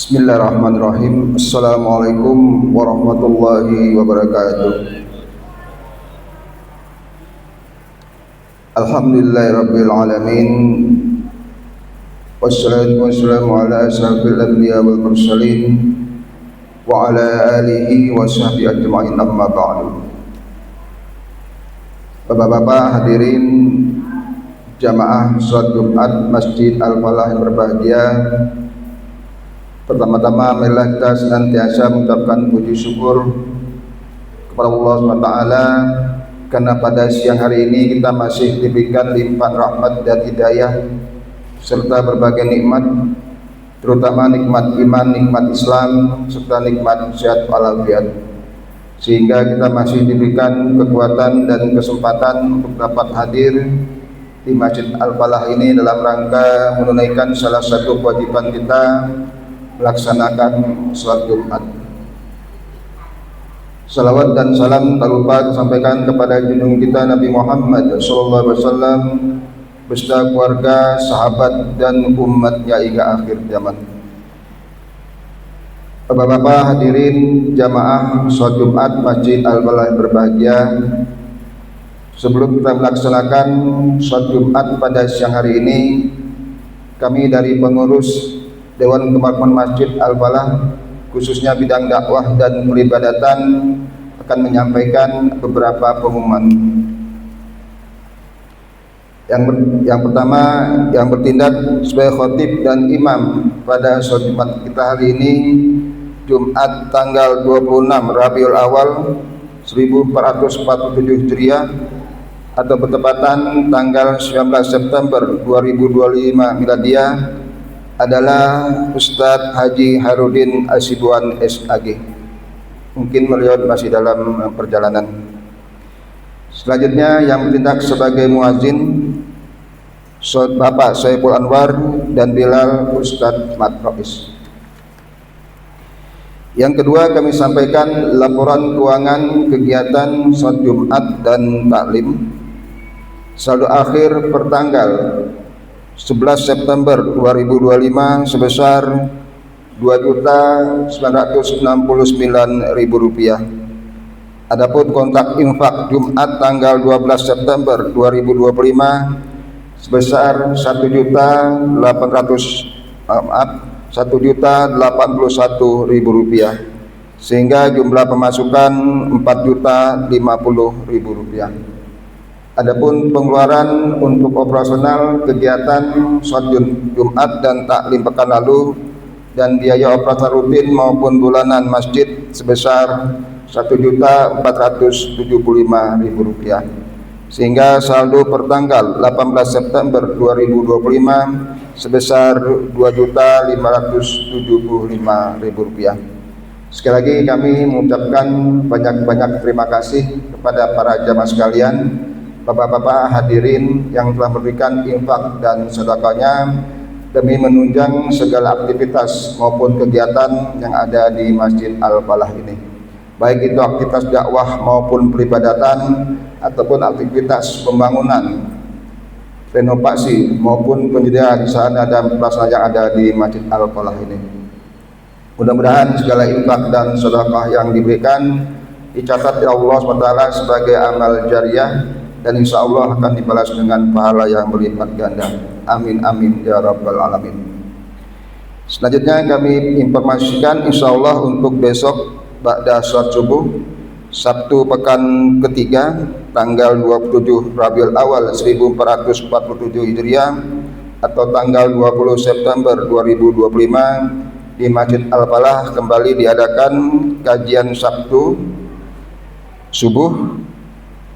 Bismillahirrahmanirrahim. Assalamualaikum warahmatullahi wabarakatuh. Alhamdulillahirabbil alamin. Wassalatu wassalamu ala asyrafil anbiya wal mursalin wa ala alihi wa sahbihi ajma'in, amma ba'du. Bapak-bapak hadirin jamaah salat Jumat Masjid Al-Falah yang berbahagia, pertama-tama marilah kita senantiasa mengucapkan puji syukur kepada Allah SWT karena pada siang hari ini kita masih diberikan limpahan rahmat dan hidayah serta berbagai nikmat, terutama nikmat iman, nikmat Islam, serta nikmat sehat walafiat, sehingga kita masih diberikan kekuatan dan kesempatan untuk dapat hadir di Masjid Al-Falah ini dalam rangka menunaikan salah satu kewajiban kita, melaksanakan sholat Jumat. Salawat dan salam tak lupa disampaikan kepada junjungan kita Nabi Muhammad SAW beserta keluarga, sahabat dan umatnya hingga akhir zaman. Bapak-bapak hadirin jamaah sholat Jumat Masjid Al-Falah yang berbahagia, sebelum kita melaksanakan sholat Jumat pada siang hari ini, kami dari pengurus Dewan Kemakmuran Masjid Al-Falah khususnya bidang dakwah dan peribadatan akan menyampaikan beberapa pengumuman. Yang pertama, yang bertindak sebagai khatib dan imam pada sholat Jumat kita hari ini, Jumat tanggal 26 Rabiul Awal 1447 Hijriah atau bertepatan tanggal 19 September 2025 Miladiah, adalah Ustadz Haji Harudin Asibuan SAG. Mungkin beliau masih dalam perjalanan. Selanjutnya yang bertindak sebagai muazin Bapak Saiful Anwar dan Bilal Ustadz Mat Rois. Yang kedua, kami sampaikan laporan keuangan kegiatan sholat Jumat dan taklim saldo akhir pertanggal 11 September 2025 sebesar Rp2.969.000. Adapun kontak infak Jumat tanggal 12 September 2025 sebesar Rp1.081.000, sehingga jumlah pemasukan Rp4.050.000. Adapun pengeluaran untuk operasional kegiatan sholat Jumat dan taklim pekan lalu dan biaya operasional rutin maupun bulanan masjid sebesar Rp1.475.000, sehingga saldo pertanggal 18 September 2025 sebesar Rp2.575.000. Sekali lagi kami mengucapkan banyak-banyak terima kasih kepada para jamaah sekalian, bapak-bapak hadirin yang telah memberikan infak dan sedekahnya demi menunjang segala aktivitas maupun kegiatan yang ada di Masjid Al-Falah ini, baik itu aktivitas dakwah maupun peribadatan ataupun aktivitas pembangunan, renovasi maupun penyediaan sarana dan prasarana yang ada di Masjid Al-Falah ini. Mudah-mudahan segala infak dan sedekah yang diberikan dicatat oleh Allah SWT sebagai amal jariah dan insya Allah akan dibalas dengan pahala yang berlipat ganda. Amin amin ya rabbal alamin. Selanjutnya kami informasikan insya Allah untuk besok ba'da sholat subuh Sabtu pekan ketiga tanggal 27 Rabiul Awal 1447 Hijriah atau tanggal 20 September 2025 di Masjid Al-Falah kembali diadakan kajian Sabtu subuh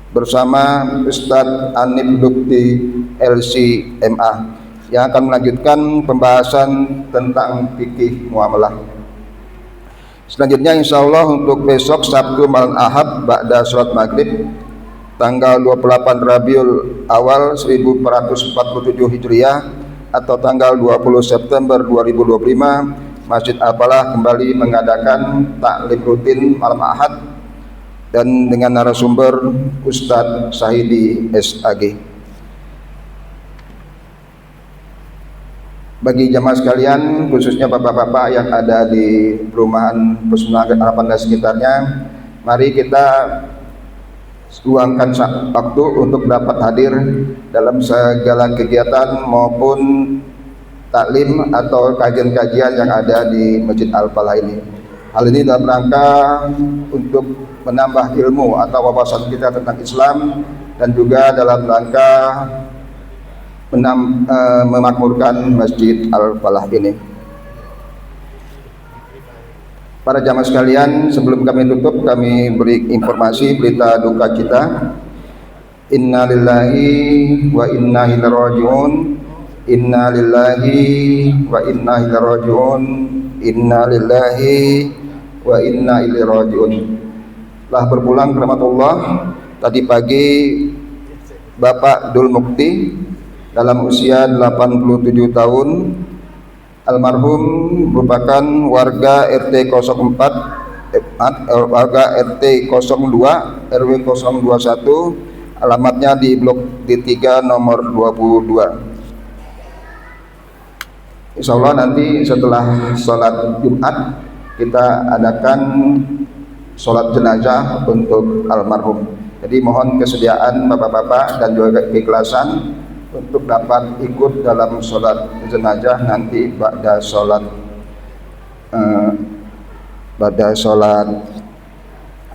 bersama Ustadz Anif Lukti LCMA yang akan melanjutkan pembahasan tentang fikih muamalah. Selanjutnya insya Allah untuk besok Sabtu malam Ahad ba'da sholat maghrib tanggal 28 Rabiul Awal 1447 Hijriah atau tanggal 20 September 2025 Masjid Al-Falah kembali mengadakan taklim rutin malam Ahad dan dengan narasumber Ustadz Sahidi SAG. Bagi jamaah sekalian, khususnya bapak-bapak yang ada di perumahan Pesona Harapan dan sekitarnya, mari kita luangkan waktu untuk dapat hadir dalam segala kegiatan maupun taklim atau kajian-kajian yang ada di Masjid Al-Falah ini. Hal ini dalam rangka untuk menambah ilmu atau wawasan kita tentang Islam, dan juga dalam rangka memakmurkan Masjid Al-Falah ini. Para jamaah sekalian, sebelum kami tutup, kami beri informasi berita duka kita. Inna lillahi wa inna ilaihi raji'un. Inna lillahi wa inna ilaihi raji'un. Inna lillahi wa inna ilaihi raji'un. Telah berpulang ke rahmatullah tadi pagi Bapak Dul Mukti dalam usia 87 tahun. Almarhum merupakan warga RT 04, warga RT 02 RW 021, alamatnya di Blok D3 nomor 22. Insya Allah nanti setelah sholat Jumat kita adakan sholat jenazah untuk almarhum. Jadi mohon kesediaan bapak-bapak dan juga keikhlasan untuk dapat ikut dalam sholat jenazah nanti pada sholat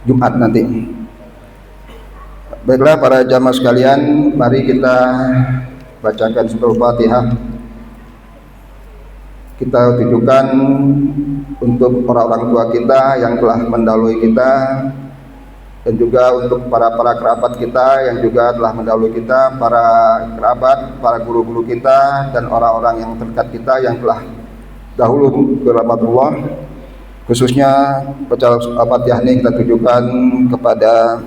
Jumat nanti. Baiklah para jamaah sekalian, mari kita bacakan surah Fatihah. Kita tujukan untuk orang-orang tua kita yang telah mendahului kita, dan juga untuk para kerabat kita yang juga telah mendahului kita, para kerabat, para guru-guru kita, dan orang-orang yang terdekat kita yang telah dahulu ke rahmatullah. Khususnya baca Al-Fatihah ini kita tujukan kepada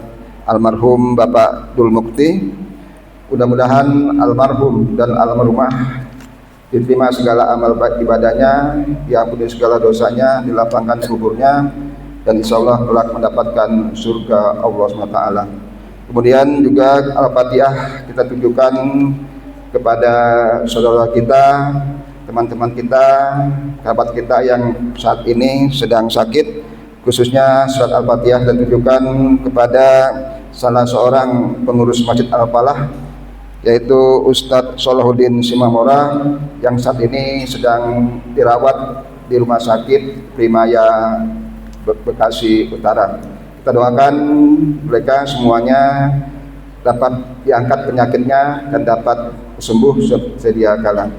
almarhum Bapak Dul Mukti. Mudah-mudahan almarhum dan almarhumah diterima segala amal ibadahnya, diampuni segala dosanya, dilapangkan kuburnya, dan insya Allah kelak mendapatkan surga Allah SWT. Kemudian juga Al-Fatihah kita tunjukkan kepada saudara kita, teman-teman kita, kerabat kita yang saat ini sedang sakit. Khususnya surat Al-Fatihah kita tunjukkan kepada salah seorang pengurus Masjid Al-Falah, yaitu Ustadz Salahuddin Simamora, yang saat ini sedang dirawat di Rumah Sakit Primaya Bekasi Utara. Kita doakan mereka semuanya dapat diangkat penyakitnya dan dapat sembuh sedia kala.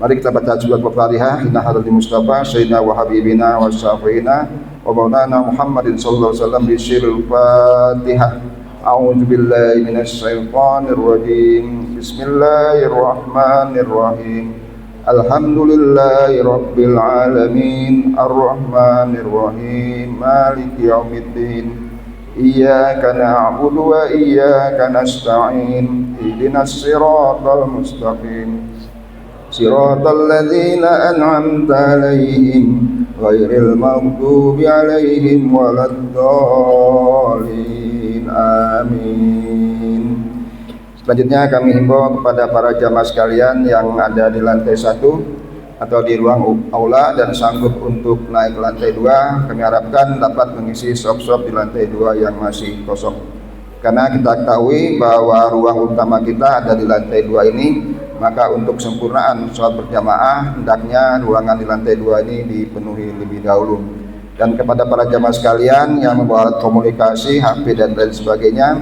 Mari kita baca surat Al-Fatihah. Inna hadratil Mustafa sayyidina wa habibina wa syafiina wa maulana Muhammadin sallallahu alaihi wasallam bi sirril Fatihah. A'udzu billahi minasy syaithanir rajim. Bismillahirrahmanirrahim. Alhamdulillahi rabbil alamin, arrahmanir rahim, maliki yaumiddin, iyyaka na'budu wa iyyaka nasta'in, ihdinas siratal mustaqim, siratal ladzina an'amta 'alaihim ghairil maghdubi 'alaihim waladdallin. Amin. Selanjutnya kami himbau kepada para jamaah sekalian yang ada di lantai 1 atau di ruang aula dan sanggup untuk naik ke lantai 2, kami harapkan dapat mengisi shop-shop di lantai 2 yang masih kosong. Karena kita ketahui bahwa ruang utama kita ada di lantai 2 ini, maka untuk kesempurnaan sholat berjamaah hendaknya ruangan di lantai 2 ini dipenuhi lebih dahulu. Dan kepada para jamaah sekalian yang membawa komunikasi, HP dan lain sebagainya,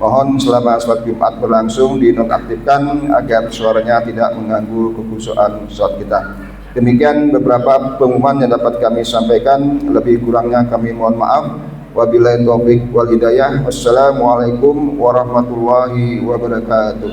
mohon selama sholat Jumat berlangsung dinonaktifkan agar suaranya tidak mengganggu kekhusyuan sholat kita. Demikian beberapa pengumuman yang dapat kami sampaikan. Lebih kurangnya kami mohon maaf. Wabillahi taufiq wal hidayah. Wassalamualaikum warahmatullahi wabarakatuh.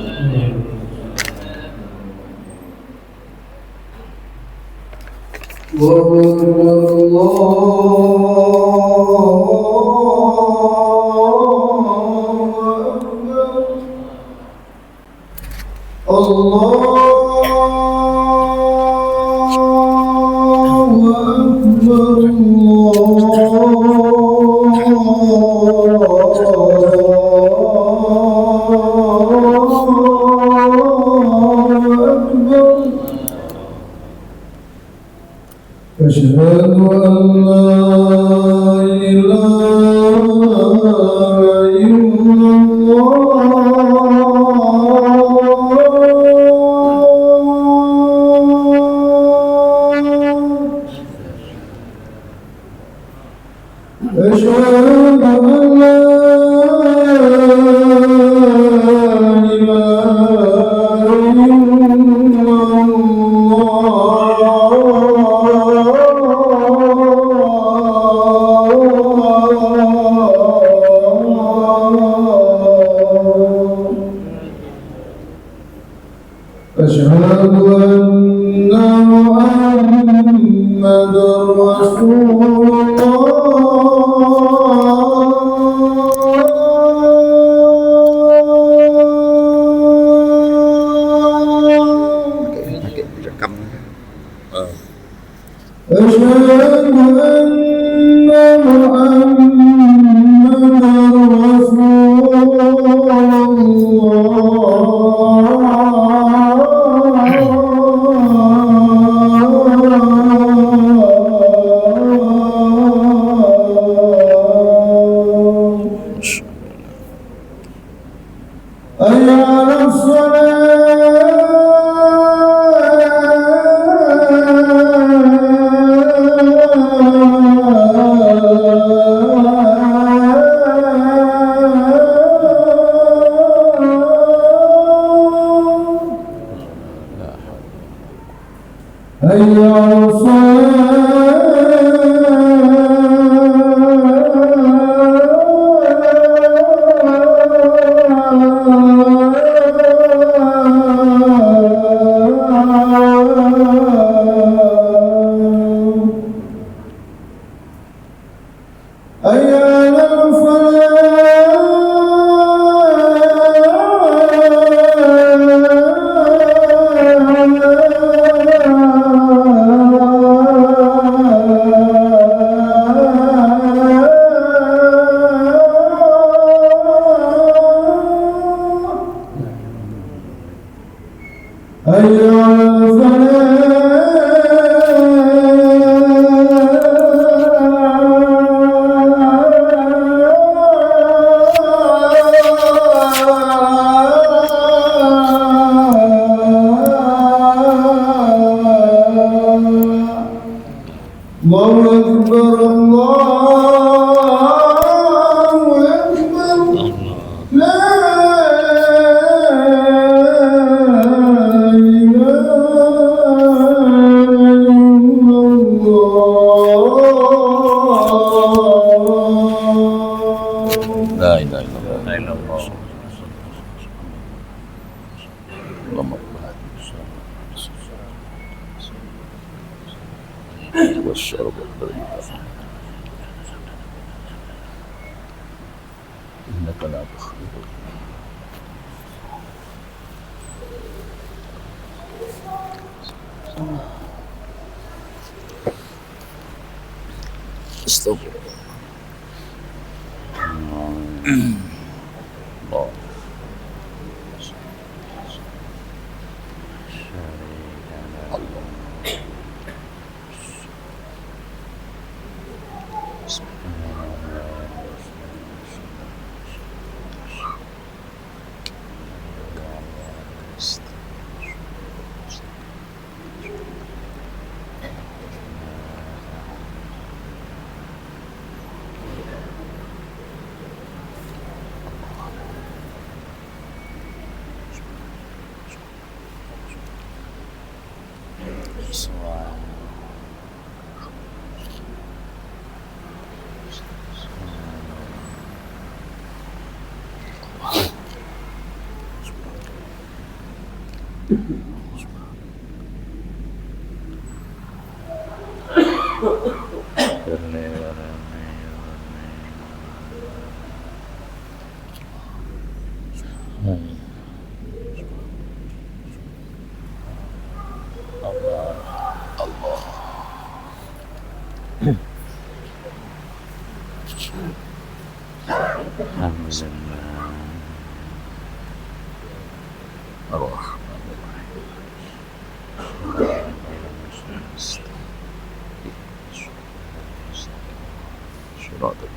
Not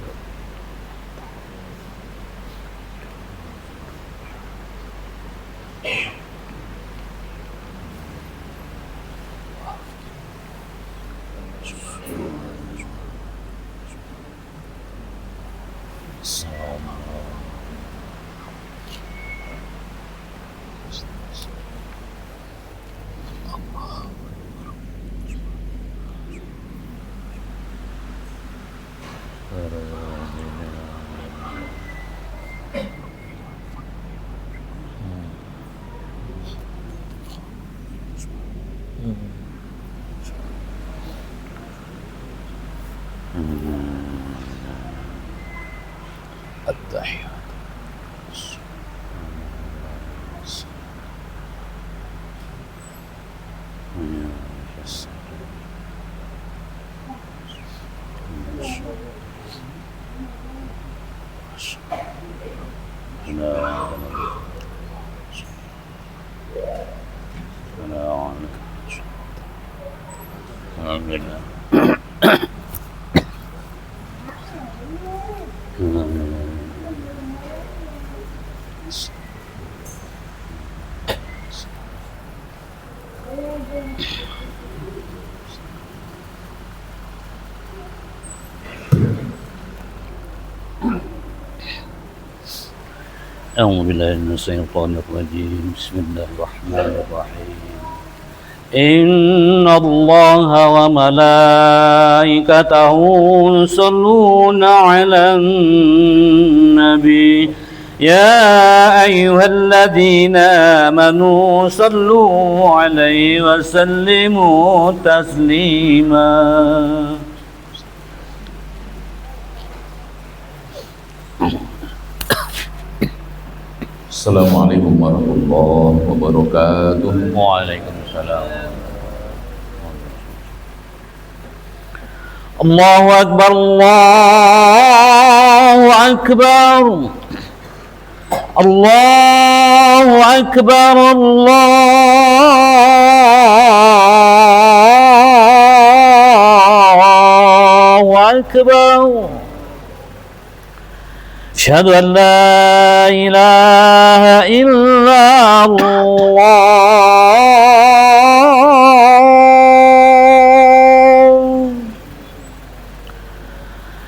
التحيات أعوذ بالله من الشيطان الرجيم. بسم الله الرحمن الرحيم. إن الله وملائكته يصلون على النبي يا أيها الذين آمنوا صلوا عليه وسلموا تسليما. Assalamualaikum warahmatullahi wabarakatuh. Waalaikumsalam. Allahu Akbar, Allahu Akbar, Allahu Akbar, Allahu Akbar. أشهد أن لا إله إلا الله.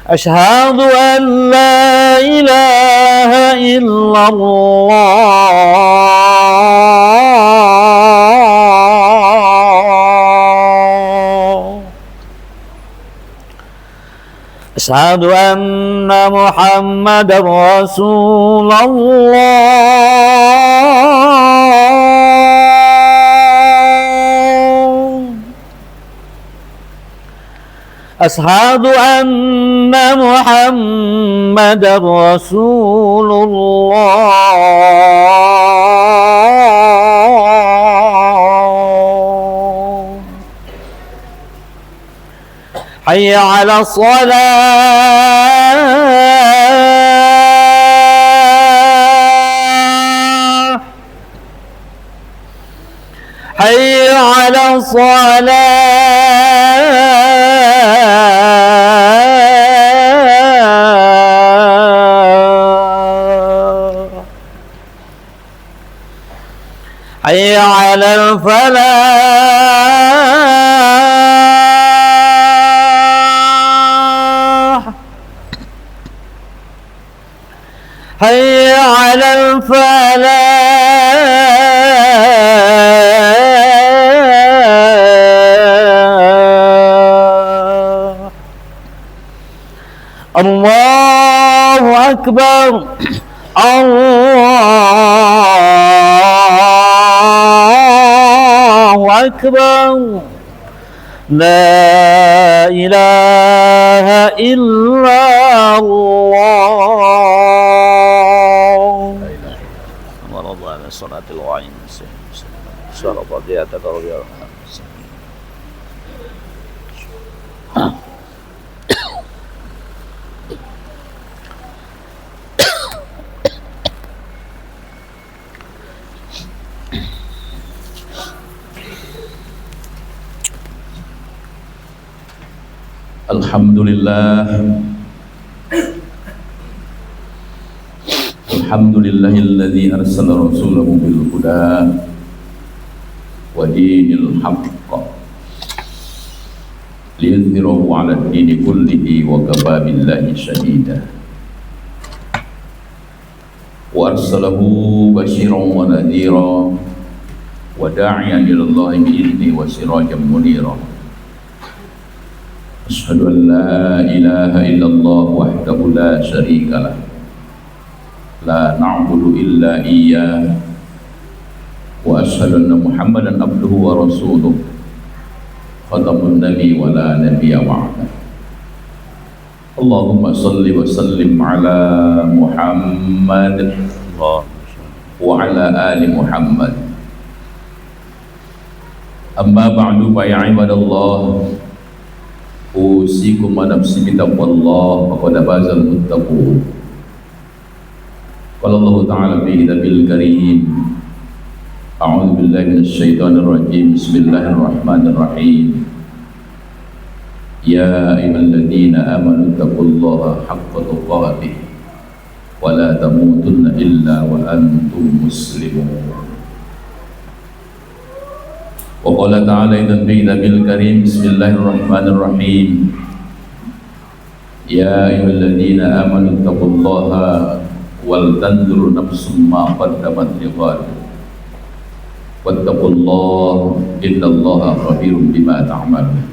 أشهد أن لا إله إلا الله. أشهد أن محمدا رسول الله. أشهد أن محمدا رسول الله. حي على الصلاة، حي على الصلاة، حي على الفلاح، حي على الفلاح. الله أكبر، الله أكبر. لا إله إلا الله. ورضى على صلاة الوعين شرط ضيعتك رضي الله عنه. Alhamdulillah Alhamdulillahilladzi arsala rasulahu bil huda wa dinil haqq liyudhhirahu 'ala ad-dini kullihi wa kafa billahi shahida. Wa arsalahu basyiran wa nadhira wa da'iyan ila Allahi bi idnihi wa sirajan munira. Asyhadu an la ilaha illallah wahdahu la syarika lah, la na'budu illa iyyah, wa asyhadu anna Muhammadan abduhu wa rasuluh, khatamun nabi wa la nabiyya ba'dah. Allahumma salli wa sallim ala Muhammad wa ala ali Muhammad. Amma ba'du fa ya ibadallah, usikum wa nafsi bitaqwallah faqad fazal muttaqun. Qala Allah ta'ala fi kitabil karim, a'udzu billahi minasy syaithanir rajim, bismillahirrahmanirrahim. Ya ayyuhalladzina amanu taqullaha haqqa tuqatih wa la tamutunna illa wa antum muslimun. Wa qala ta'ala aidan fi kitabil karim, bismillahirrahmanirrahim. Ya ayyuhalladzina amanu taqullaha wal tanzur nafsum ma qaddamat lighad wattaqullaha innallaha khabirum bima ta'malun.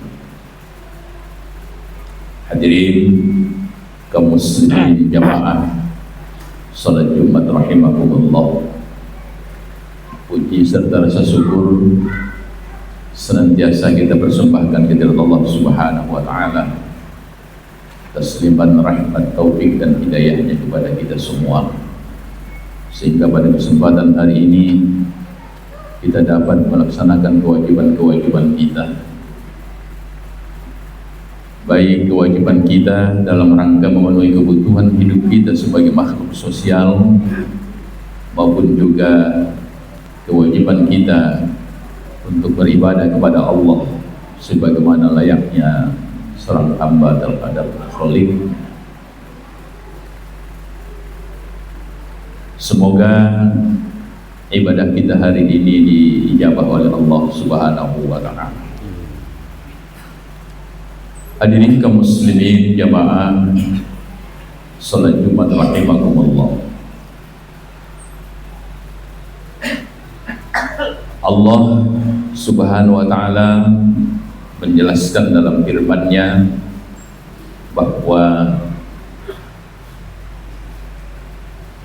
Hadirin kaum muslimin jamaah salat Jumat rahimakumullah, puji serta rasa syukur senantiasa kita persembahkan kepada Allah Subhanahu wa taala, tasliman rahmat taufik dan hidayahnya kepada kita semua, sehingga pada kesempatan hari ini kita dapat melaksanakan kewajiban-kewajiban kita, baik kewajiban kita dalam rangka memenuhi kebutuhan hidup kita sebagai makhluk sosial, maupun juga kewajiban kita untuk beribadah kepada Allah sebagaimana layaknya seorang hamba terhadap Khalik. Semoga ibadah kita hari ini diijabah oleh Allah Subhanahu wa ta'ala. Hadirin kaum muslimin jamaah salat Jumat rahimakumullah. Allah Subhanahu wa ta'ala menjelaskan dalam firman-Nya bahwa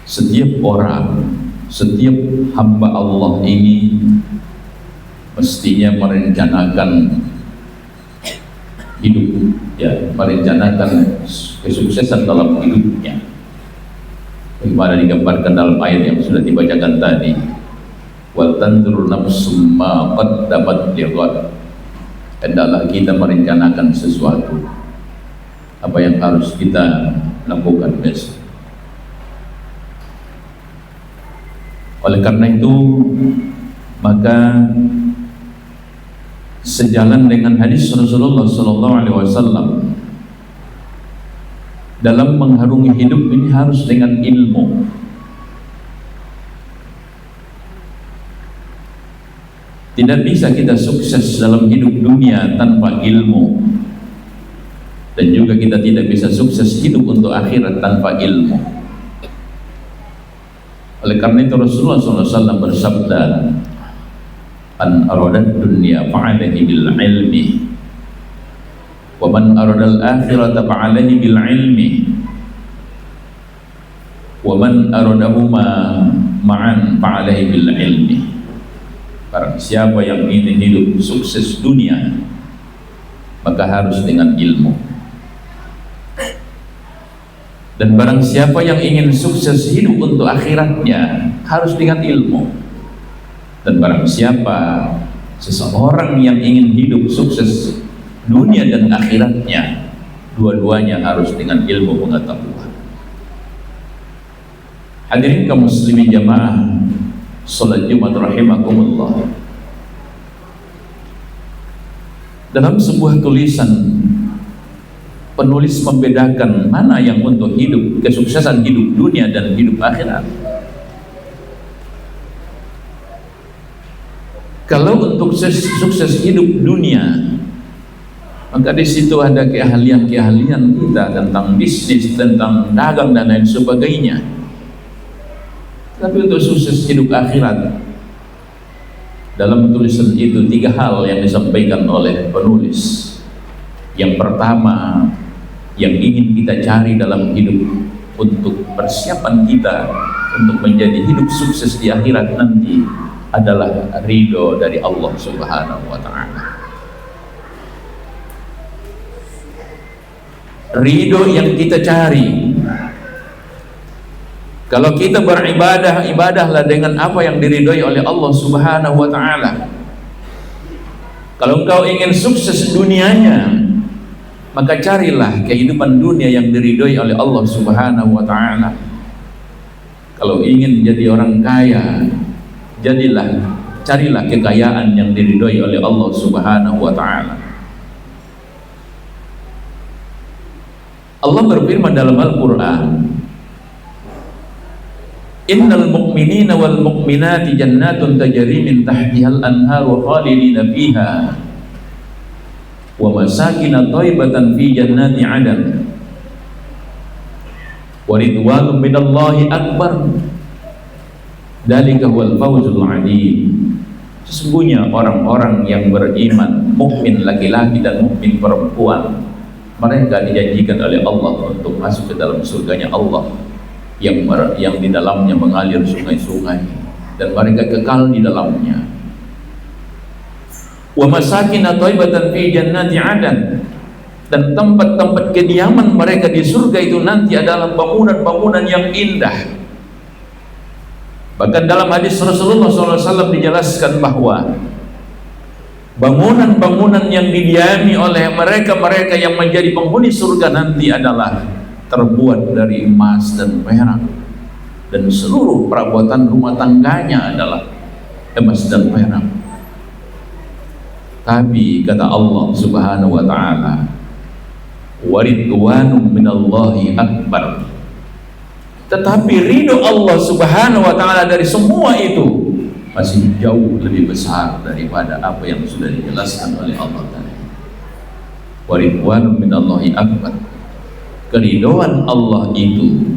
setiap orang, setiap hamba Allah ini mestinya merencanakan hidup, ya, merencanakan kesuksesan dalam hidupnya. Bagaimana digambarkan dalam ayat yang sudah dibacakan tadi, wal tanzur nafsum ma qaddamat lighad. Hendaklah kita merencanakan sesuatu, apa yang harus kita lakukan besok. Oleh karena itu, maka sejalan dengan hadis Rasulullah SAW, dalam mengharungi hidup ini harus dengan ilmu. Tidak bisa kita sukses dalam hidup dunia tanpa ilmu, dan juga kita tidak bisa sukses hidup untuk akhirat tanpa ilmu. Oleh karena itu Rasulullah SAW bersabda, an aradad dunya fa'alaihi bil ilmi wa man aradal akhirata fa'alaihi bil ilmi wa man aradahuma ma'an fa'alaihi bil ilmi. Barang siapa yang ingin hidup sukses dunia, maka harus dengan ilmu. Dan barang siapa yang ingin sukses hidup untuk akhiratnya, harus dengan ilmu. Dan barang siapa seseorang yang ingin hidup sukses dunia dan akhiratnya, dua-duanya harus dengan ilmu pengetahuan. Hadirin kaum muslimin jamaah salat Jumat rahimakumullah. Dalam sebuah tulisan penulis membedakan mana yang untuk hidup, kesuksesan hidup dunia dan hidup akhirat. Kalau untuk sukses hidup dunia, maka di situ ada keahlian-keahlian kita tentang bisnis, tentang dagang dan lain sebagainya. Tapi untuk sukses hidup akhirat, dalam tulisan itu 3 hal yang disampaikan oleh penulis. Yang pertama, yang ingin kita cari dalam hidup untuk persiapan kita untuk menjadi hidup sukses di akhirat nanti adalah ridho dari Allah Subhanahu wa ta'ala. Ridho yang kita cari. Kalau kita beribadah, ibadahlah dengan apa yang diridhoi oleh Allah Subhanahu wa ta'ala. Kalau engkau ingin sukses dunianya, maka carilah kehidupan dunia yang diridhoi oleh Allah Subhanahu wa ta'ala. Kalau ingin jadi orang kaya, carilah kekayaan yang diridhoi oleh Allah Subhanahu wa ta'ala. Allah berfirman dalam Al-Quran, Innal mu'minina wal mu'minati jannatun tajri min tahtihal anharu khalidina fiha wa masakin thayyibatan fi jannati 'adan wa ridwanun minallahi akbar dzalika huwal fawzul 'adzim. Sesungguhnya orang-orang yang beriman, mukmin laki-laki dan mukmin perempuan, mereka dijanjikan oleh Allah untuk masuk ke dalam surganya Allah yang di dalamnya mengalir sungai-sungai dan mereka kekal di dalamnya. Wa masakin thayyibatan fi jannati 'adan, dan tempat-tempat kediaman mereka di surga itu nanti adalah bangunan-bangunan yang indah. Bahkan dalam hadis Rasulullah SAW dijelaskan bahwa bangunan-bangunan yang didiami oleh mereka-mereka yang menjadi penghuni surga nanti adalah terbuat dari emas dan perak, dan seluruh perabotan rumah tangganya adalah emas dan perak. Tapi kata Allah Subhanahu wa ta'ala, waridwanum minallahi akbar, tetapi ridho Allah Subhanahu wa ta'ala dari semua itu masih jauh lebih besar daripada apa yang sudah dijelaskan oleh Allah tadi. Waridwanum minallahi akbar, keridhaan Allah itu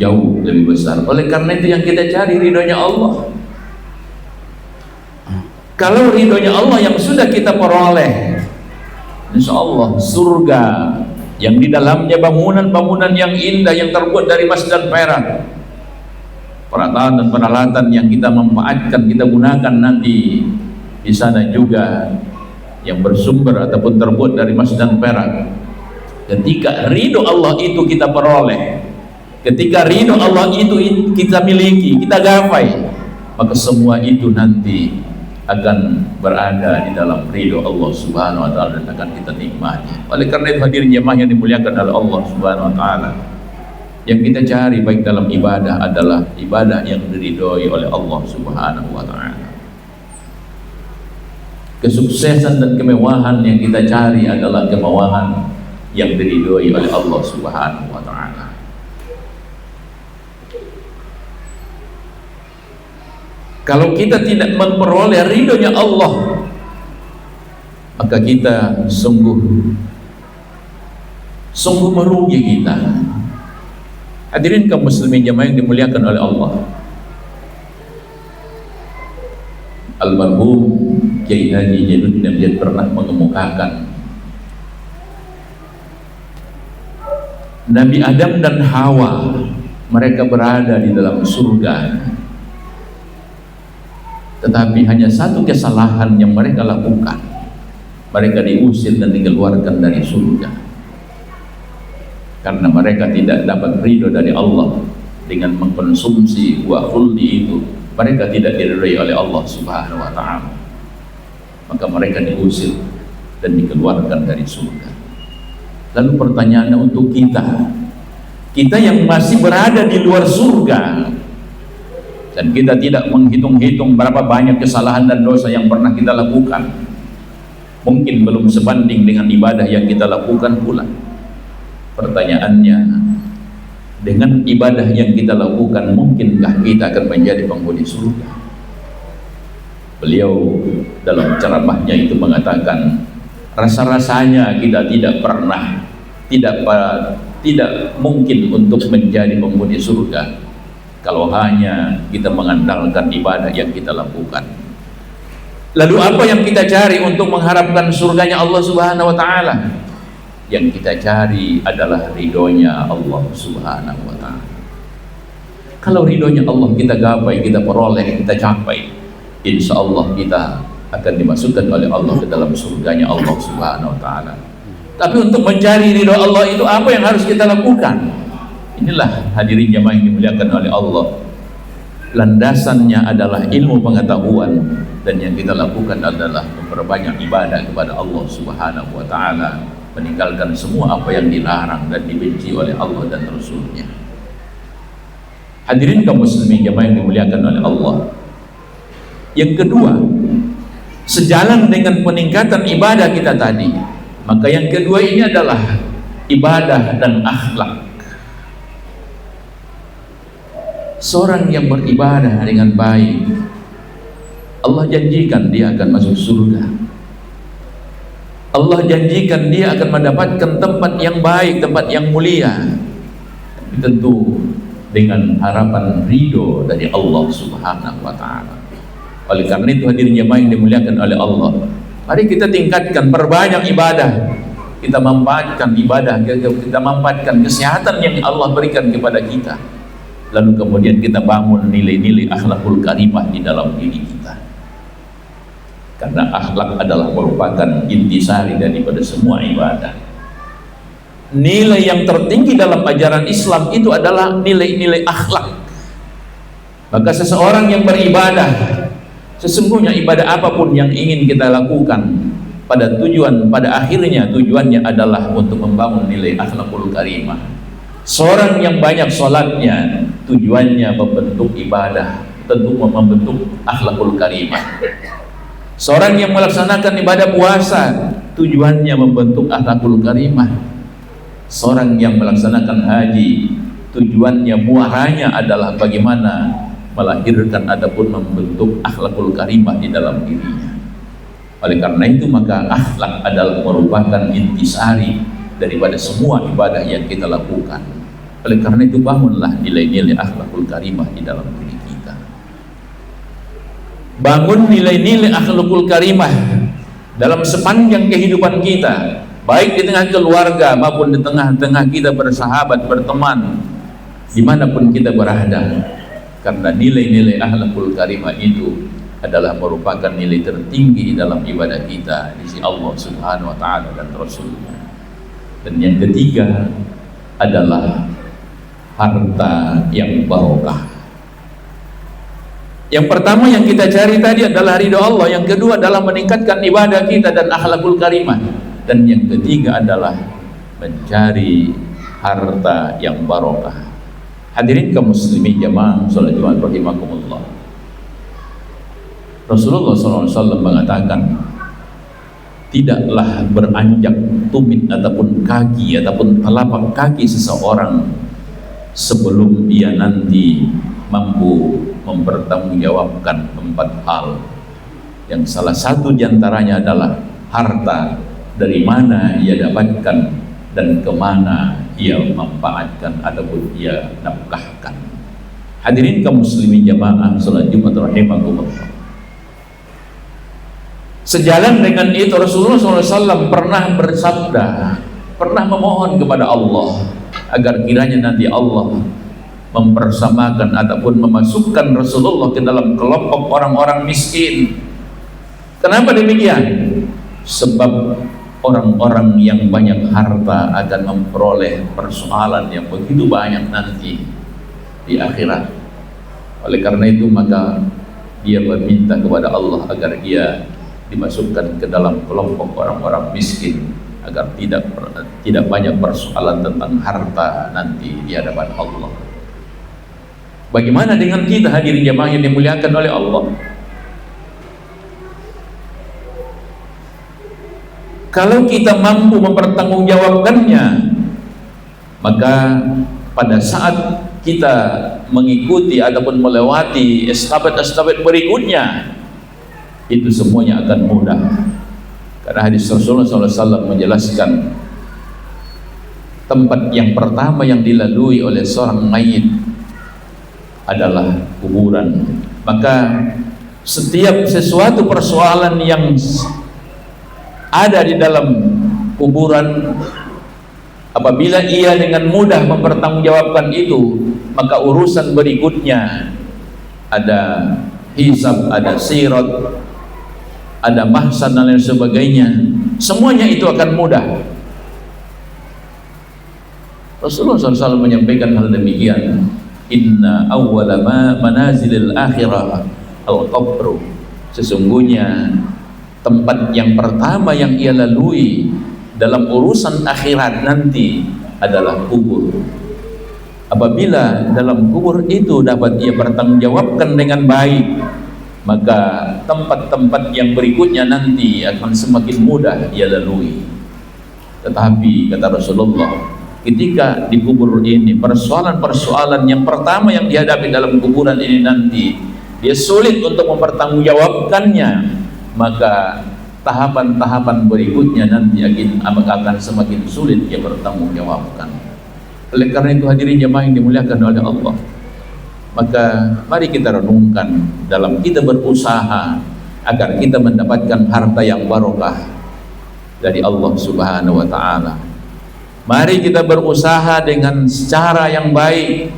jauh lebih besar. Oleh karena itu yang kita cari ridhonya Allah. Kalau ridhonya Allah yang sudah kita peroleh, insya Allah surga yang di dalamnya bangunan-bangunan yang indah yang terbuat dari emas dan perak, peralatan dan peralatan yang kita manfaatkan, kita gunakan nanti di sana juga yang bersumber ataupun terbuat dari emas dan perak. Ketika ridho Allah itu kita peroleh, ketika ridho Allah itu kita miliki, kita gapai, maka semua itu nanti akan berada di dalam ridho Allah Subhanahu wa ta'ala dan akan kita nikmati. Oleh karena itu hadirin jemaah yang dimuliakan oleh Allah Subhanahu wa ta'ala, yang kita cari baik dalam ibadah adalah ibadah yang diridhoi oleh Allah Subhanahu wa ta'ala. Kesuksesan dan kemewahan yang kita cari adalah kemewahan yang diridhoi oleh Allah Subhanahu wa ta'ala. Kalau kita tidak memperoleh ridhonya Allah, maka kita sungguh merugi kita. Hadirin kaum muslimin jemaah yang dimuliakan oleh Allah, Almarhum Kiai Haji Jainuddin Amjad pernah mengemukakan Nabi Adam dan Hawa mereka berada di dalam surga, tetapi hanya satu kesalahan yang mereka lakukan, mereka diusir dan dikeluarkan dari surga karena mereka tidak dapat ridho dari Allah dengan mengkonsumsi buah khuldi itu. Mereka tidak diridhoi oleh Allah Subhanahu wa ta'ala, maka mereka diusir dan dikeluarkan dari surga. Lalu pertanyaannya untuk kita yang masih berada di luar surga dan kita tidak menghitung-hitung berapa banyak kesalahan dan dosa yang pernah kita lakukan, mungkin belum sebanding dengan ibadah yang kita lakukan pula. Pertanyaannya, dengan ibadah yang kita lakukan, mungkinkah kita akan menjadi penghuni surga? Beliau dalam ceramahnya itu mengatakan, rasa-rasanya kita tidak pernah, tidak mungkin untuk menjadi penghuni surga kalau hanya kita mengandalkan ibadah yang kita lakukan. Lalu apa yang kita cari untuk mengharapkan surganya Allah Subhanahu wa Ta'ala? Yang kita cari adalah ridhonya Allah Subhanahu wa Ta'ala. Kalau ridhonya Allah kita gapai, kita peroleh, kita capai, insya Allah kita akan dimasukkan oleh Allah ke dalam surganya Allah Subhanahu wa Ta'ala. Tapi untuk mencari ridho Allah itu apa yang harus kita lakukan? Inilah hadirin jamaah yang dimuliakan oleh Allah. Landasannya adalah ilmu pengetahuan, dan yang kita lakukan adalah memperbanyak ibadah kepada Allah Subhanahu wa Ta'ala, meninggalkan semua apa yang dilarang dan dibenci oleh Allah dan Rasulnya. Hadirin kaum muslimin jamaah yang dimuliakan oleh Allah. Yang kedua, sejalan dengan peningkatan ibadah kita tadi, maka yang kedua ini adalah ibadah dan akhlak. Seorang yang beribadah dengan baik, Allah janjikan dia akan masuk surga. Allah janjikan dia akan mendapatkan tempat yang baik, tempat yang mulia. Tentu dengan harapan ridho dari Allah Subhanahu wa Ta'ala. Oleh karena itu hadirin jemaah yang dimuliakan oleh Allah, mari kita tingkatkan, perbanyak ibadah. Kita manfaatkan ibadah, kita manfaatkan kesehatan yang Allah berikan kepada kita. Lalu kemudian kita bangun nilai-nilai akhlakul karimah di dalam diri kita. Karena akhlak adalah merupakan intisari daripada semua ibadah. Nilai yang tertinggi dalam ajaran Islam itu adalah nilai-nilai akhlak. Maka seseorang yang beribadah, sesungguhnya ibadah apapun yang ingin kita lakukan, pada akhirnya tujuannya adalah untuk membangun nilai akhlakul karimah. Seorang yang banyak sholatnya, tujuannya membentuk ibadah, tentu membentuk akhlakul karimah. Seorang yang melaksanakan ibadah puasa, tujuannya membentuk akhlakul karimah. Seorang yang melaksanakan haji, tujuannya muaranya adalah bagaimana melahirkan ataupun membentuk akhlakul karimah di dalam dirinya. Oleh karena itu maka akhlak adalah merupakan intisari daripada semua ibadah yang kita lakukan. Oleh karena itu bangunlah nilai-nilai akhlakul karimah di dalam diri kita. Bangun nilai-nilai akhlakul karimah dalam sepanjang kehidupan kita, baik di tengah keluarga maupun di tengah-tengah kita bersahabat, berteman, dimanapun kita berada. Karena nilai-nilai akhlakul karimah itu adalah merupakan nilai tertinggi dalam ibadah kita di sisi Allah Subhanahu wa Ta'ala dan Rasulnya. Dan yang ketiga adalah harta yang barokah. Yang pertama yang kita cari tadi adalah ridha Allah, yang kedua adalah meningkatkan ibadah kita dan akhlakul karimah, dan yang ketiga adalah mencari harta yang barokah. Hadirin kaum muslimin jamaah salat Jumat rahimakumullah. Rasulullah SAW mengatakan, tidaklah beranjak tumit ataupun kaki ataupun telapak kaki seseorang sebelum dia nanti mampu mempertanggungjawabkan 4 hal, yang salah satu diantaranya adalah harta, dari mana ia dapatkan dan kemana ia manfaatkan ataupun ia nafkahkan. Hadirin kaum muslimin jamaah salat Jumat rahimakumullah. Sejalan dengan itu Rasulullah SAW pernah bersabda, pernah memohon kepada Allah agar kiranya nanti Allah mempersamakan ataupun memasukkan Rasulullah ke dalam kelompok orang-orang miskin. Kenapa demikian? Sebab orang-orang yang banyak harta akan memperoleh persoalan yang begitu banyak nanti di akhirat. Oleh karena itu maka dia meminta kepada Allah agar dia dimasukkan ke dalam kelompok orang-orang miskin, agar tidak banyak persoalan tentang harta nanti di hadapan Allah. Bagaimana dengan kita hadirin jamaah yang dimuliakan oleh Allah? Kalau kita mampu mempertanggungjawabkannya, maka pada saat kita mengikuti ataupun melewati estafet-estafet berikutnya, itu semuanya akan mudah. Karena hadis Rasulullah SAW menjelaskan tempat yang pertama yang dilalui oleh seorang mayit adalah kuburan. Maka setiap sesuatu persoalan yang ada di dalam kuburan, apabila ia dengan mudah mempertanggungjawabkan itu, maka urusan berikutnya ada hisab, ada sirat, ada mahsan dan lain sebagainya, semuanya itu akan mudah. Rasulullah SAW menyampaikan hal demikian. Inna awwala manazilil akhirah al-qabru. Sesungguhnya tempat yang pertama yang ia lalui dalam urusan akhirat nanti adalah kubur. Apabila dalam kubur itu dapat ia bertanggungjawabkan dengan baik, maka tempat-tempat yang berikutnya nanti akan semakin mudah ia lalui. Tetapi kata Rasulullah, ketika di kubur ini persoalan-persoalan yang pertama yang dihadapi dalam kuburan ini nanti dia sulit untuk mempertanggungjawabkannya, maka tahapan-tahapan berikutnya nanti akan semakin sulit dia bertanggungjawabkan. Oleh karena itu hadirin jemaah yang dimuliakan oleh Allah, maka mari kita renungkan dalam kita berusaha agar kita mendapatkan harta yang barokah dari Allah Subhanahu wa Ta'ala. Mari kita berusaha dengan cara yang baik.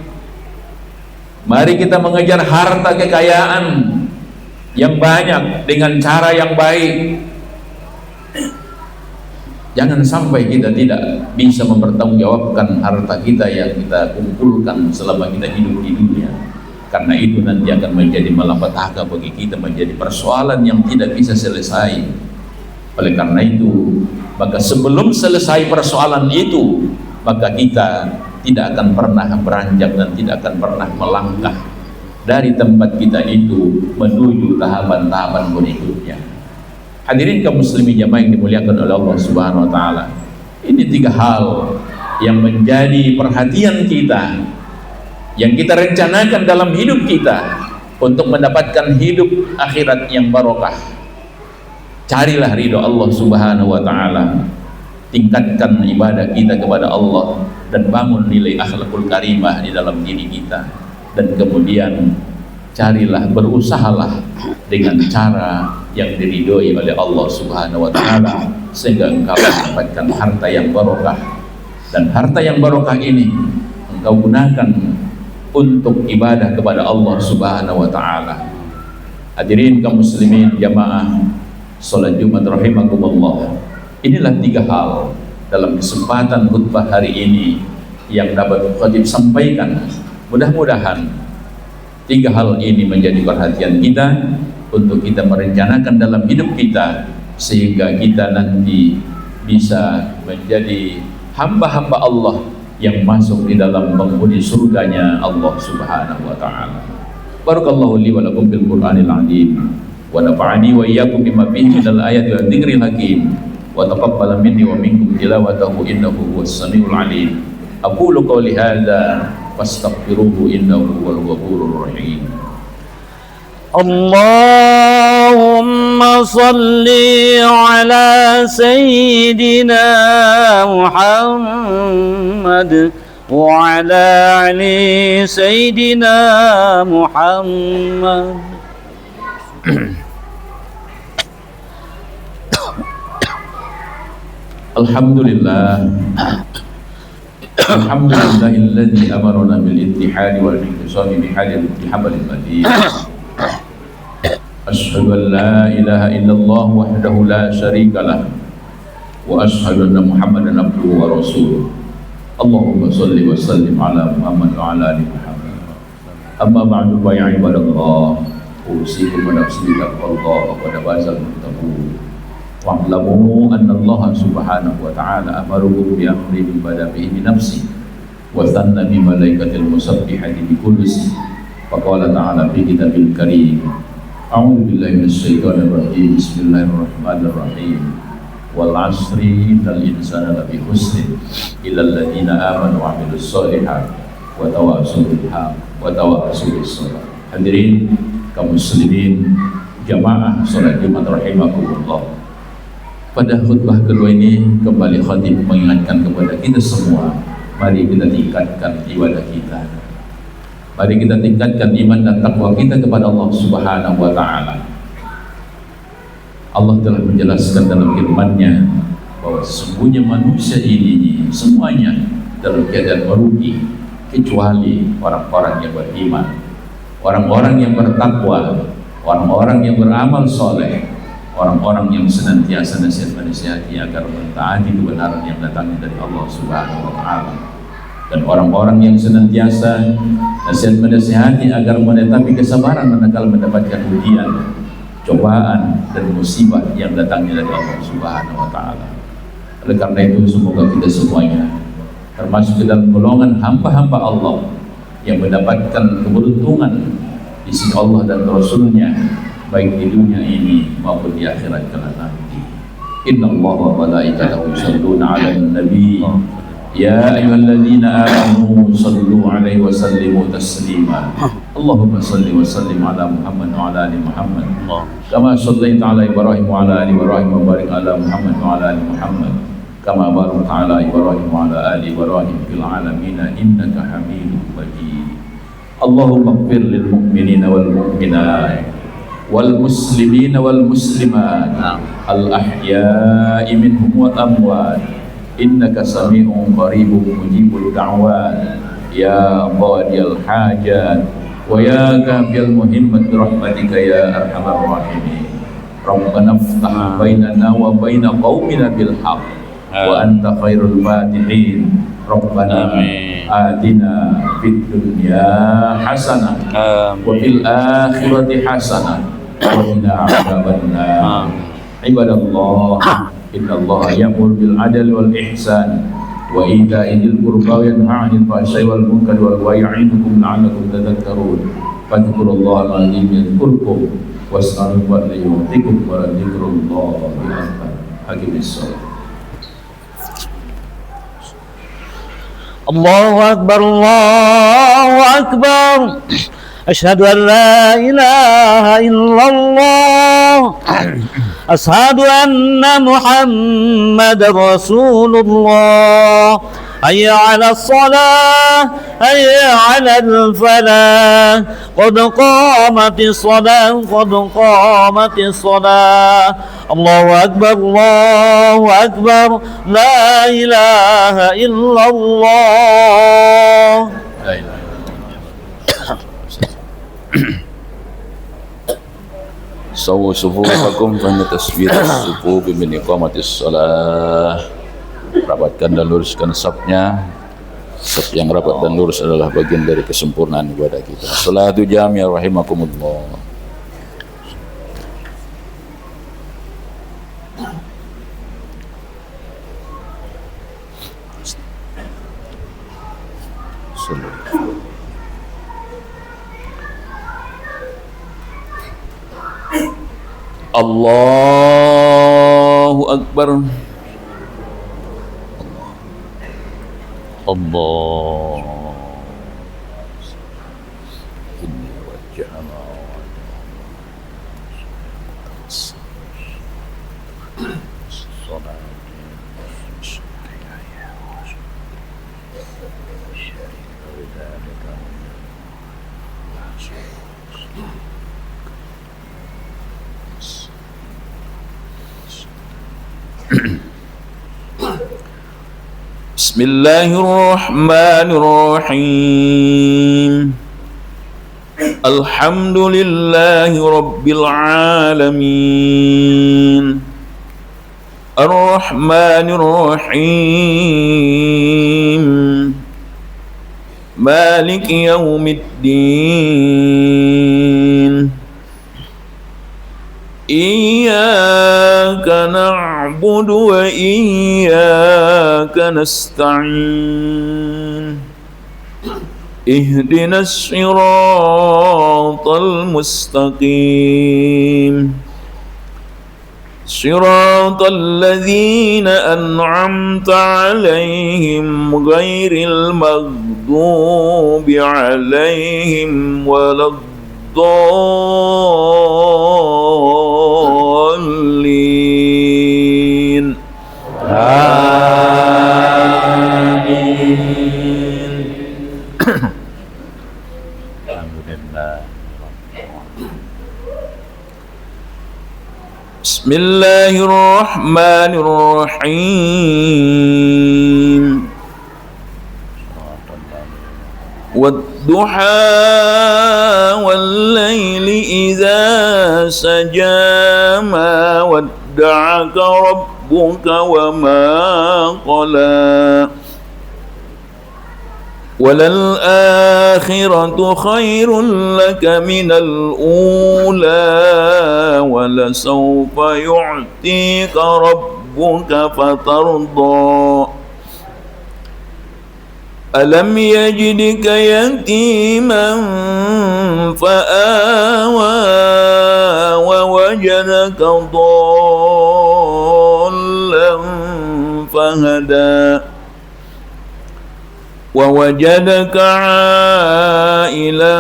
Mari kita mengejar harta kekayaan yang banyak dengan cara yang baik. Jangan sampai kita tidak bisa mempertanggungjawabkan harta kita yang kita kumpulkan selama kita hidup di dunia. Karena itu nanti akan menjadi malapetaka bagi kita, menjadi persoalan yang tidak bisa selesai. Oleh karena itu, maka sebelum selesai persoalan itu, maka kita tidak akan pernah beranjak dan tidak akan pernah melangkah dari tempat kita itu menuju tahapan-tahapan berikutnya. Hadirin kaum muslimin jamaah yang dimuliakan oleh Allah Subhanahu wa Ta'ala, ini 3 hal yang menjadi perhatian kita, yang kita rencanakan dalam hidup kita untuk mendapatkan hidup akhirat yang barokah. Carilah ridho Allah Subhanahu wa Ta'ala, tingkatkan ibadah kita kepada Allah, dan bangun nilai akhlakul karimah di dalam diri kita. Dan kemudian carilah, berusahalah dengan cara yang diridhoi oleh Allah Subhanahu wa Ta'ala, sehingga engkau mendapatkan harta yang barokah. Dan harta yang barokah ini engkau gunakan untuk ibadah kepada Allah Subhanahu wa Ta'ala. Hadirin kaum muslimin jamaah salat Jumat rahimakumullah, inilah 3 hal dalam kesempatan khutbah hari ini yang dapat khatib sampaikan. Mudah-mudahan 3 hal ini menjadi perhatian kita untuk kita merencanakan dalam hidup kita, sehingga kita nanti bisa menjadi hamba-hamba Allah yang masuk di dalam penghuni surganya Allah Subhanahu wa Ta'ala. Barakallahu li wa lakum bil Qur'anil azim, wa nafa'ani wa iyyakum bima fihi minal ayati wa dzikril hakim, wa taqabbal minni wa minkum tilawatahu innahu huwas samiul alim. Aqulu qawli hadza fastaghfiruhu innahu huwal ghafurur rahim. Allahumma salli ala sayyidina Muhammad wa ala ali sayyidina Muhammad. Alhamdulillah, alhamdulillahilladzi amarna bil ittihadi wal inqisami bi hadil hablil matin. Asyhadu an la ilaha illallah wahdahu la syarika lah, wa asyhadu anna Muhammadan abduhu wa rasuluh. Allahumma shalli wa sallim ala Muhammad wa ala ali Muhammad. Amma ba'du fa ya ibadallah, usikum wa nafsi bi taqwallah wa qad bazal muttaqun. Wa'lamu anna Allah subhanahu wa ta'ala amarukum bi amri bi badabihi bi nafsi wa thanna bi malaikatil musabbihati bi kulli. Faqala ta'ala fi kitabil karim, a'udzu billahi minasyaitonir rajim, bismillahirrahmanirrahim. wal 'asri innal insana lafi khusr illa alladziina aamanu wa 'amilus shalihaati wa tawassaw bil haqq wa tawassaw bis sabr. Hadirin kaum muslimin jamaah salat Jumat rahimakumullah. Pada khutbah kedua ini kembali khatib mengingatkan kepada kita semua, mari kita tingkatkan ibadah kita. Mari kita tingkatkan iman dan takwa kita kepada Allah Subhanahu wa taala. Allah telah menjelaskan dalam firman-Nya bahwa sesungguhnya manusia ini semuanya dalam keadaan merugi kecuali orang-orang yang beriman, orang-orang yang bertakwa, orang-orang yang beramal soleh, orang-orang yang senantiasa nasihat-nasihati agar mentaati kebenaran yang datang dari Allah Subhanahu wa taala, dan orang-orang yang senantiasa nasihat-nasihati agar menetapi kesabaran manakala mendapatkan ujian, cobaan dan musibah yang datangnya dari Allah Subhanahu wa taala. Oleh karena itu semoga kita semuanya termasuk dalam golongan hamba-hamba Allah yang mendapatkan keberuntungan di sisi Allah dan Rasul-Nya, baik di dunia ini maupun di akhirat kelak nanti. Innallaha wa malaikatahu yusholluna 'alan nabi ya ayyuhalladzina amanu shallu 'alaihi wa sallimu taslima. Allahumma shalli wa sallim ala Muhammad wa ala ali Muhammad kama shallaita ala Ibrahim wa ala ali Ibrahim wa barik ala Muhammad wa ala ali Muhammad kama barakta ala Ibrahim wa ala ali Ibrahim fil alamin innaka Hamidum Majid. Allahumma ighfir lil mu'minina wal mu'minat wal muslimina wal muslimat al ahya'i minhum wal amwat innaka sami'un qaribun mujibud da'wat ya qadiyal hajat wa ya kafiyal muhimmat rahmatika ya arhamar rahimin. Rabbana iftah bainana wa baina qaumina bil haqq wa anta khairul fatihin. Rabbana atina fid dunya hasanah wa fil akhirati hasanah wa qina adzabannar. Ibadallah, innallaha ya'muru bil adli wal ihsan wa ita'i dzil qurba wa yanha 'anil fahsya'i wal munkari wa ya'idukum la'allakum tadhakkarun. Fadhkurullaha al-'azim yadhkurkum was'aluhu wa la yu'tikum wa dzikrullahi akbar. Haqiqis shalah. Allahu Akbar, Allahu Akbar. Asyhadu an la ilaha illallah. Asyhadu anna Muhammadar Rasulullah. Hayya 'alas shalah, hayya 'alal falah. Qad qamatis shalah, qad qamatis shalah. Allahu Akbar, Allahu Akbar. La ilaha illallah. La ilaha Sawu sufufakum fahna tasbih as-sufuf min iqamatis shalah. Rapatkan dan luruskan safnya. Saf yang rapat dan lurus adalah bagian dari kesempurnaan ibadah kita. Salatu jami'ah rahimakumullah. Allahu Akbar. Allah. Inni wajjahna Bismillahirrahmanirrahim. Alhamdulillahi rabbil alamin. Ar-Rahmanir-Rahim. Maliki yaumiddin. Iyyaka na'budu wa iyyaka nasta'in. Ihdinas siratal mustaqim. صراط الذين أنعمت عليهم غير المغضوب عليهم ولا الضالين آمين. Alhamdulillah. بسم الله الرحمن الرحيم والضحى والليل إذا سجى ما ودعك ربك وما قلى وللآخرة خير لك من الأولى ولسوف يعطيك ربك فترضى ألم يجدك يتيما فآوى ووجدك ضالا فهدى ووجدك عائلا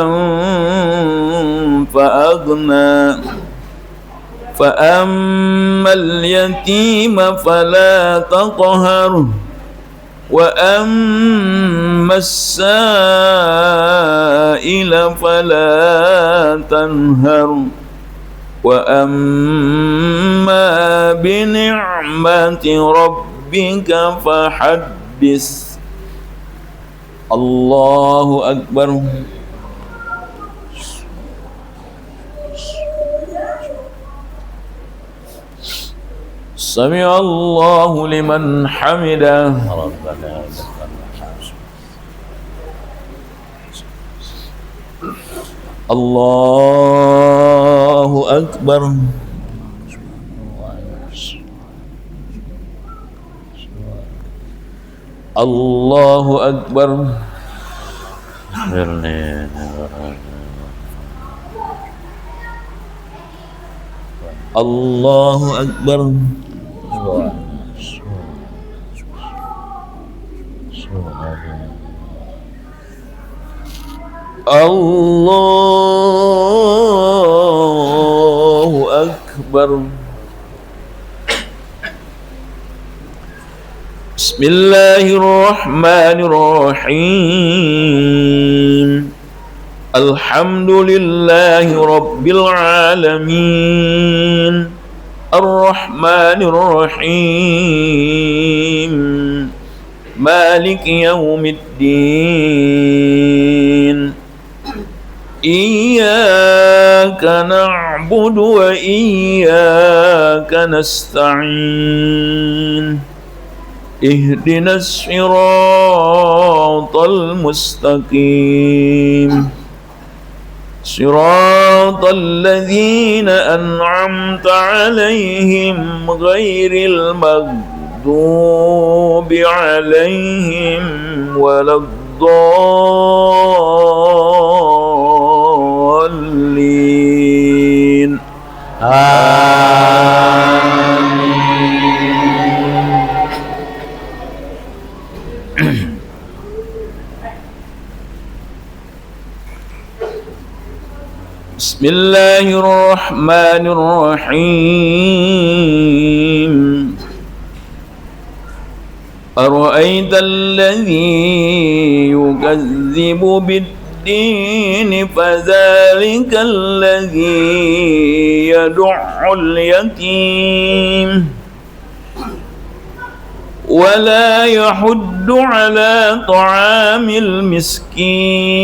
فأغنى فأما اليتيم فلا تقهر وأما السائل فلا تنهر وأما بنعمة ربك فحدث الله أكبر. سمع الله لمن حمده. ربنا لك الحمد. الله أكبر. الله أكبر. الله أكبر. الله أكبر. بسم الله الرحمن الرحيم الحمد لله رب العالمين الرحمن الرحيم مالك يوم الدين إياك نعبد وإياك نستعين اهدنا الصراط المستقيم صراط الذين أنعمت عليهم غير المغضوب عليهم ولا الضالين بسم الله الرحمن الرحيم أرأيت الذي يكذب بالدين فذلك الذي يدع اليتيم ولا يحض على طعام المسكين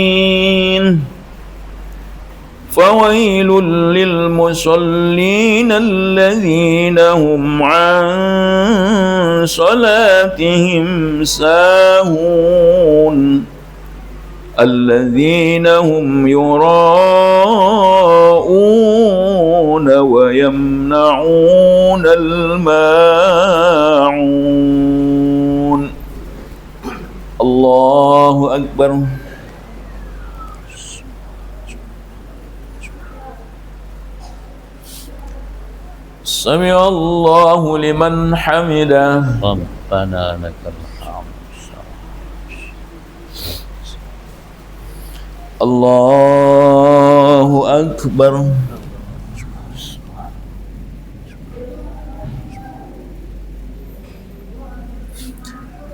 فويل للمصلين الذين هم عن صلاتهم ساهون الذين هم يراءون ويمنعون الماعون الله أكبر سمع الله لمن حمده ربنا لك الحمد الله أكبر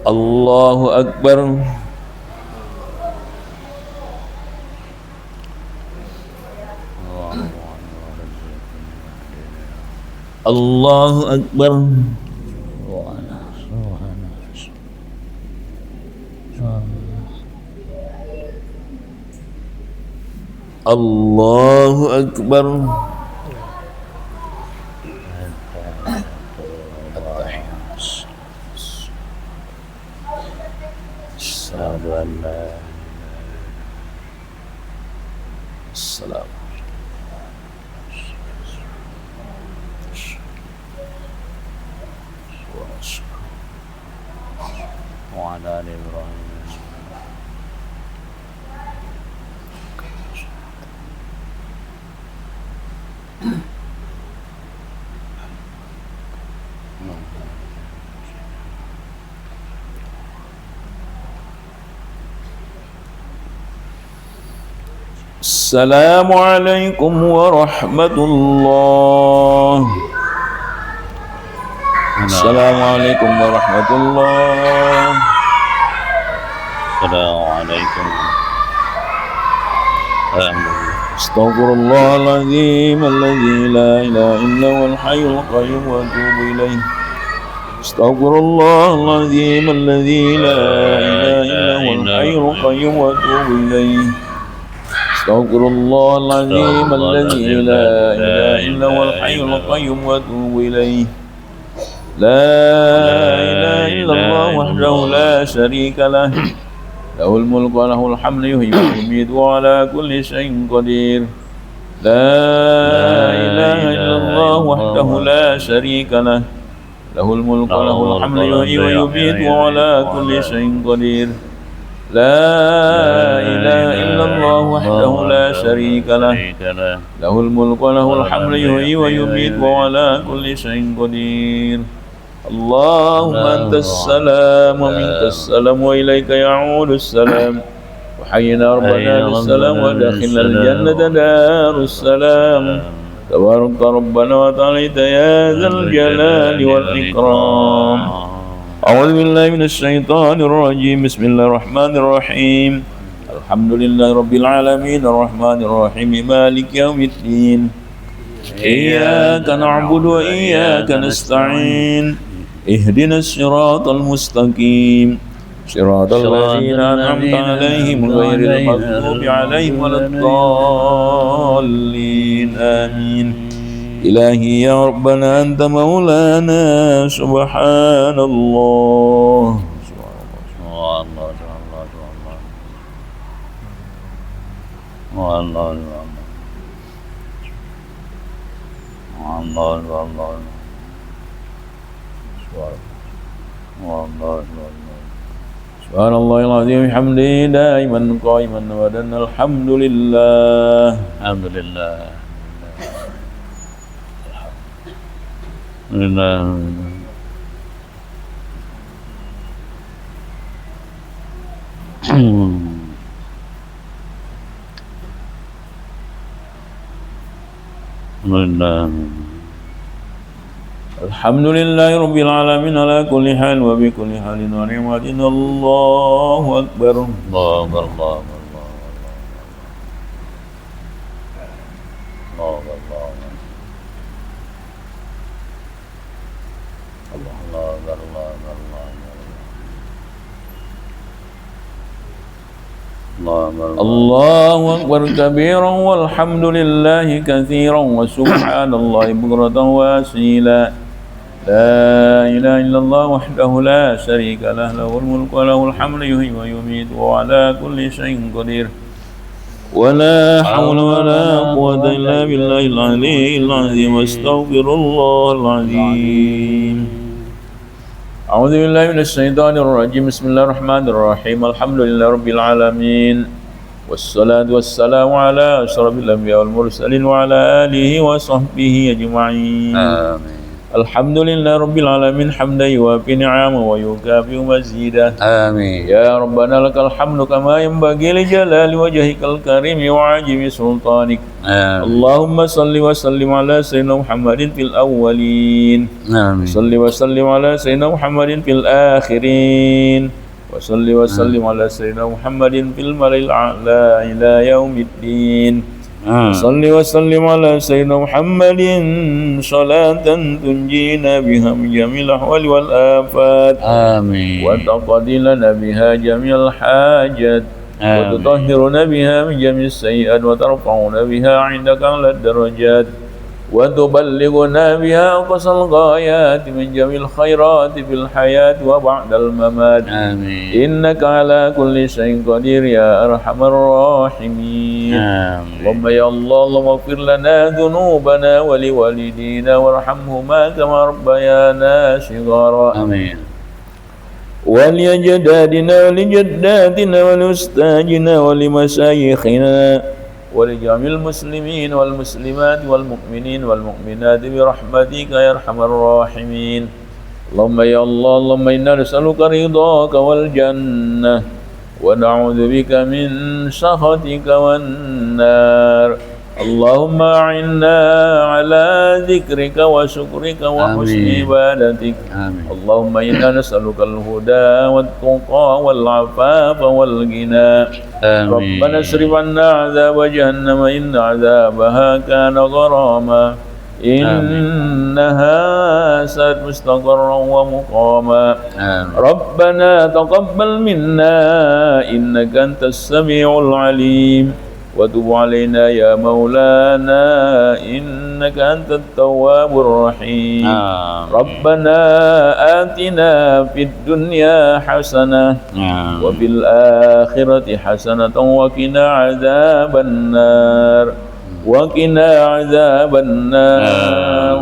الله أكبر الله أكبر الله أكبر أشهد أن لا السلام وعلى آل إبراهيم السلام عليكم ورحمة الله السلام عليكم ورحمة الله السلام عليكم استغفر الله العظيم الذي لا إله إلا هو الحي القيوم وأتوب إليه استغفر الله العظيم الذي لا إله إلا هو الحي القيوم وأتوب إليه استغفر الله العظيم الذي لا إله إلا هو الحي القيوم وأتوب إليه لا إله إلا الله وحده لا شريك له له الملك وله الحمد يحيي ويميت وعلى كل شيء قدير لا إله إلا الله وحده لا شريك له له الملك وله الحمد يحيي ويميت وعلى كل شيء قدير لا إله إلا الله وحده لا شريك له له الملك وله الحمد يحيي ويميت وعلى كل شيء قدير اللهم أنت السلام ومنك السلام وإليك يعود السلام وحينا ربنا بالسلام ودخلنا الجنة دار السلام تبارك ربنا وتعاليت يا ذا الجلال والإكرام أعوذ بالله من الشيطان الرجيم بسم الله الرحمن الرحيم الحمد لله رب العالمين الرحمن الرحيم مالك يوم الدين إياك نعبد وإياك نستعين اهدنا الصراط المستقيم صراط الذين أنعمت عليهم غير المغضوب عليهم ولا الضالين آمين إلهي يا ربنا أنت مولانا سبحان الله سبحان الله العظيم بحمده دائما قائما أبدا الحمد لله الحمد لله لله لله الحمد لله رب العالمين على كل حال وبكل حال ونعمة الله أكبر الله أكبر الله أكبر الله أكبر الله أكبر الله أكبر كبيرا والحمد لله كثيرا وسبحان الله بكرة وأصيلا لا إله إلا الله وحده لا شريك له له الملك وله الحمد يحيي ويميت وعلى كل شيء قدير ولا حول ولا قوة إلا بالله العلي العظيم واستغفر الله العظيم أعوذ بالله من الشيطان الرجيم بسم الله الرحمن الرحيم الحمد لله رب العالمين والصلاة والسلام على أشرف الأنبياء والمرسلين وعلى آله وصحبه أجمعين. آمين. الحمد لله رب العالمين حمدا يوافي نعمه ويكافئ مزيدا. آمين. يا ربنا لك الحمد كما ينبغي لجلال وجهك الكريم وعجب سلطانك. آمين. اللهم صل وسلم على سيدنا محمد في الأولين. آمين. صل وسلم على سيدنا محمد في الآخرين. وصل وسلم على سيدنا محمد في الملأ الأعلى إلى يوم الدين. صل وسلم على سيدنا محمد صلاة تنجينا بها من جميع الأحوال والآفات. آمين. وتقضي لنا بها جميع الحاجات. وتطهرنا بها من جميع السيئات وترفعنا بها عندك على الدرجات. وتبلغنا بها أقصى الغايات من جميع الخيرات في الحياة وبعد الممات. آمين. إنك على كل شيء قدير يا أرحم الراحمين. آمين. اللهم يا الله اللهم اغفر لنا ذنوبنا ولوالدينا وارحمهما كما ربيانا صغارا. آمين. ولأجدادنا ولجداتنا ولأستاذنا ولمشايخنا ولجميع المسلمين والمسلمات والمؤمنين والمؤمنات برحمتك يا أرحم الراحمين. اللهم يا الله اللهم إنا نسألك رضاك والجنة ونعوذ بك من سخطك والنار. اللهم أعنا على ذكرك وشكرك وحسن عبادتك. آمين. اللهم إنا نسألك الهدى والتقى والعفاف والغنى. آمين. ربنا اصرف عنا عذاب جهنم إن عذابها كان غراما إنها ساءت مستقرا ومقاما. آمين. ربنا تقبل منا إنك أنت السميع العليم وتب علينا يا مولانا إنك أنت التواب الرحيم. ربنا آتنا في الدنيا حسنة وفي الآخرة حسنة وقنا عذاب النار وقنا عذاب النار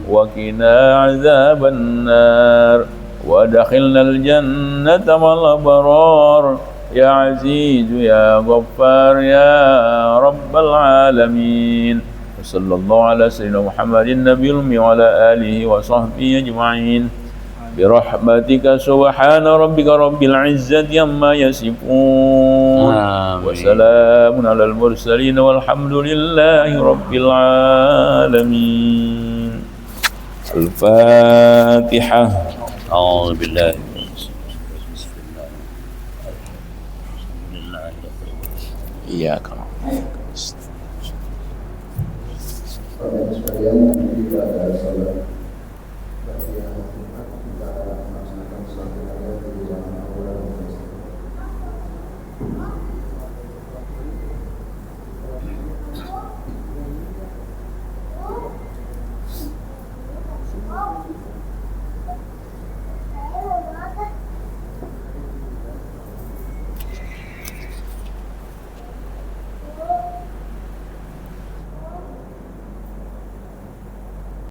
وقنا عذاب النار وادخلنا الجنة مع الأبرار يا عزيز يا غفار يا رب العالمين. وصلى الله على سيدنا محمد النبي الأمي وعلى آله وصحبه أجمعين برحمتك سبحان ربك رب العزة عما يصفون. وسلام على المرسلين والحمد لله رب العالمين. الفاتحة. أعوذ بالله. إياك Sekalian kita ada salat